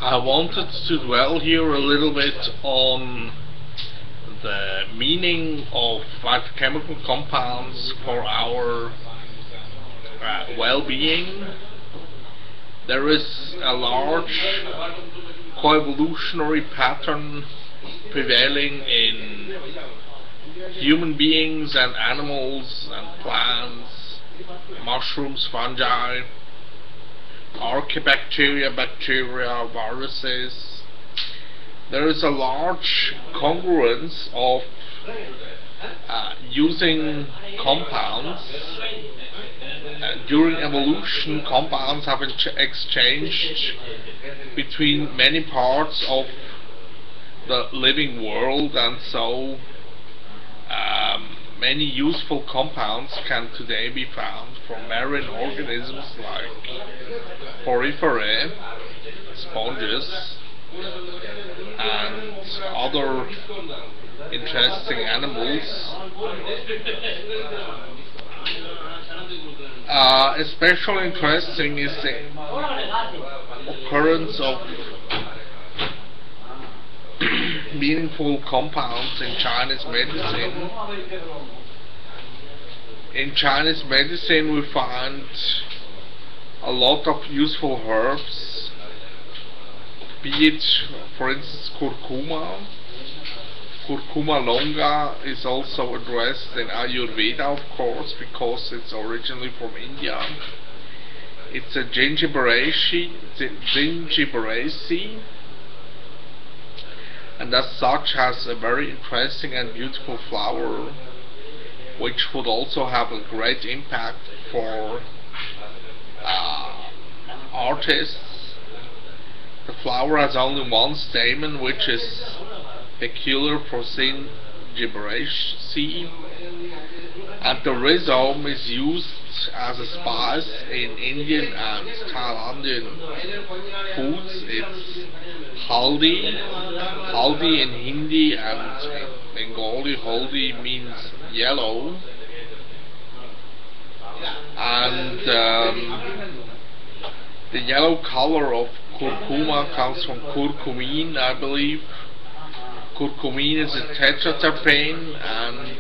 I wanted to dwell here a little bit on the meaning of phytochemical compounds for our well-being. There is a large coevolutionary pattern prevailing in human beings and animals and plants, mushrooms, fungi, archaebacteria, bacteria, viruses. There is a large congruence of using compounds. During evolution, compounds have exchanged between many parts of the living world, and so many useful compounds can today be found from marine organisms like poriferae, sponges, and other interesting animals. Especially interesting is the occurrence of meaningful compounds in Chinese medicine. In Chinese medicine we find a lot of useful herbs, be it, for instance, curcuma. Curcuma longa is also addressed in Ayurveda, of course, because it's originally from India. It's a gingiberaceae, and as such has a very interesting and beautiful flower, which would also have a great impact for artists. The flower has only one stamen, which is peculiar for gingiberaceae, and the rhizome is used as a spice in Indian and Thailandian foods. It's haldi. Haldi in Hindi and in Bengali, haldi means yellow, and the yellow color of curcuma comes from curcumin, I believe. Curcumin is a tetraterpene, and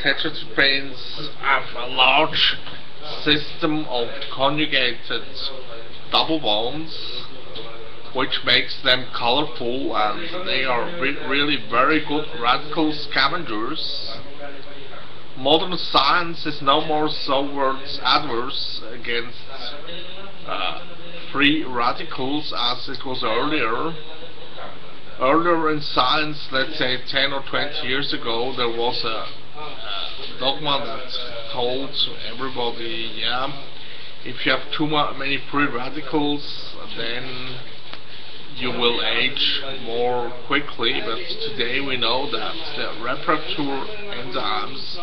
tetraterpenes have a large system of conjugated double bonds, which makes them colorful, and they are really very good radical scavengers. Modern science is no more so adverse against free radicals as it was earlier. Earlier in science, let's say 10 or 20 years ago, there was a dogma that told everybody, yeah, if you have too many free radicals, then you will age more quickly. But today we know that the reproductive enzymes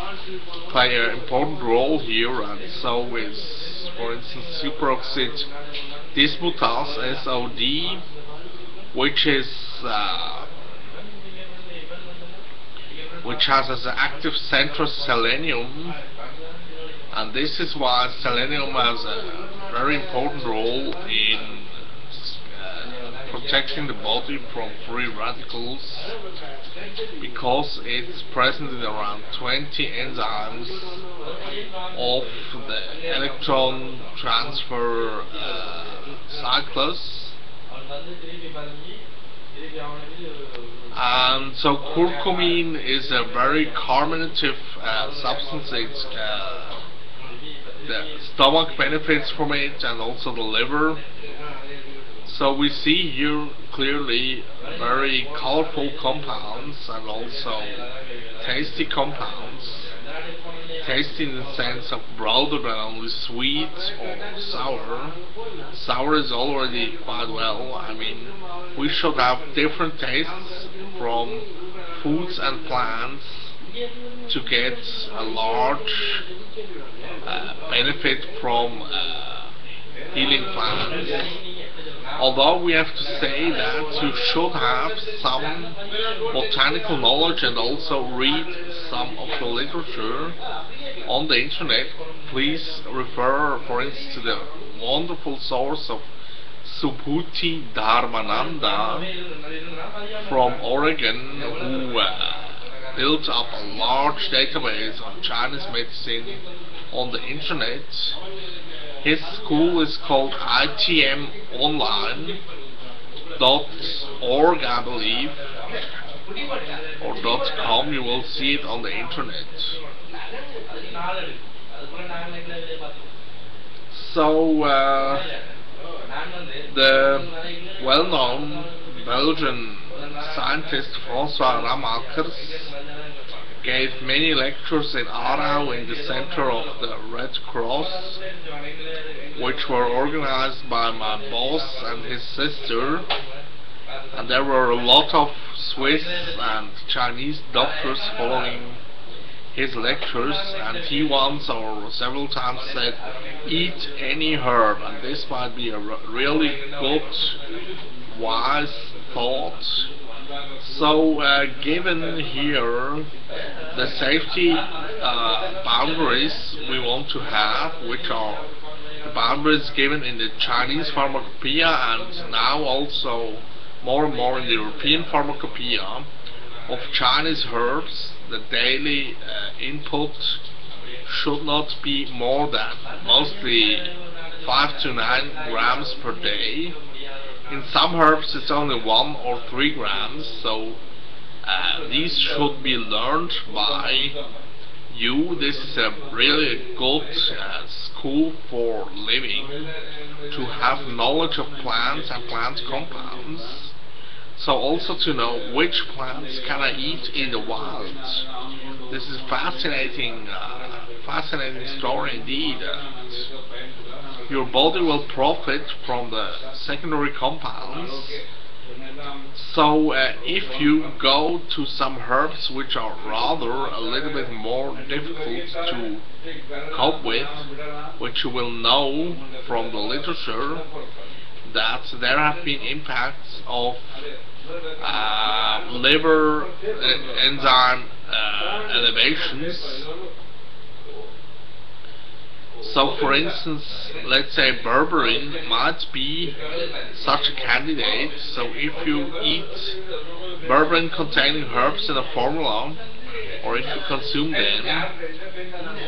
play an important role here, and so is, for instance, superoxide dismutase, SOD, which has as an active center selenium, and this is why selenium has a very important role in protecting the body from free radicals, because it's present in around 20 enzymes of the electron transfer cyclus. And so curcumin is a very carminative substance. It's the stomach benefits from it, and also the liver. So we see here clearly very colorful compounds and also tasty compounds. Tasty in the sense of broader than only sweet or sour. Sour is already quite well. I mean, we should have different tastes from foods and plants to get a large benefit from healing plants. Although we have to say that you should have some botanical knowledge and also read some of the literature on the internet. Please refer, for instance, to the wonderful source of Subhuti Dharmananda from Oregon, who built up a large database of Chinese medicine on the internet. His school is called itmonline.org, I believe, or .com. You will see it on the internet. So the well-known Belgian scientist François Ramakers gave many lectures in Aarau in the center of the Red Cross, which were organized by my boss and his sister, and there were a lot of Swiss and Chinese doctors following his lectures, and he once or several times said, eat any herb, and this might be a really good, wise thought. So given here the safety boundaries we want to have, which are the boundaries given in the Chinese pharmacopoeia and now also more and more in the European pharmacopoeia of Chinese herbs, the daily input should not be more than mostly 5 to 9 grams per day. In some herbs it's only 1 or 3 grams, so these should be learned by you. This is a really good school for living, to have knowledge of plants and plant compounds. So also to know which plants can I eat in the wild. This is fascinating story indeed. Your body will profit from the secondary compounds. So if you go to some herbs which are rather a little bit more difficult to cope with, which you will know from the literature that there have been impacts of liver enzyme elevations. So for instance, let's say berberine might be such a candidate. So if you eat berberine containing herbs in a formula, or if you consume them,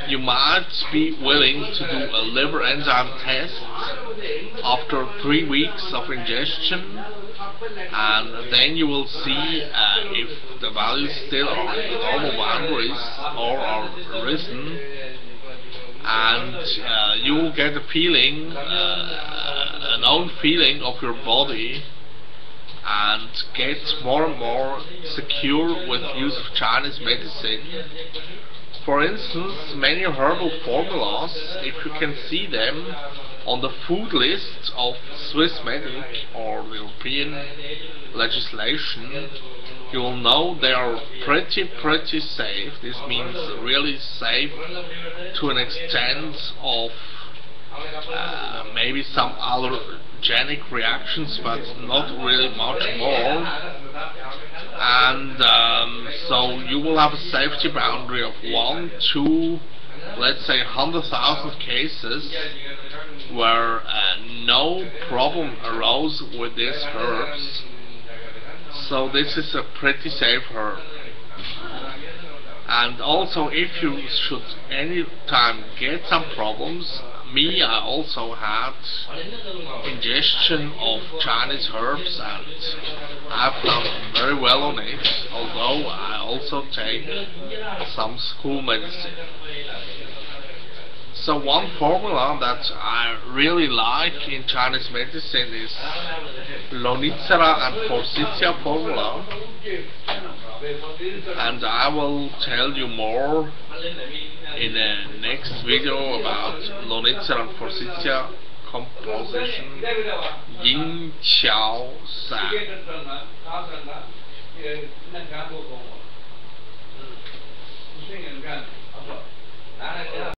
you might be willing to do a liver enzyme test after 3 weeks of ingestion, and then you will see if the values still are in normal boundaries or are risen, and you will get a feeling, a known feeling of your body, and get more and more secure with use of Chinese medicine. For instance, many herbal formulas, if you can see them on the food list of Swissmedic or European legislation, you will know they are pretty safe. This means really safe to an extent of maybe some allergenic reactions, but not really much more. And so you will have a safety boundary of 1 to, let's say, 100,000 cases where no problem arose with these herbs. So this is a pretty safe herb. And also, if you should any time get some problems, I also had ingestion of Chinese herbs, and I've done very well on it, although I also take some school medicine. So one formula that I really like in Chinese medicine is Lonicera and Forsythia formula, and I will tell you more in the next video about Lonicera and Forsythia composition Yin Qiao San.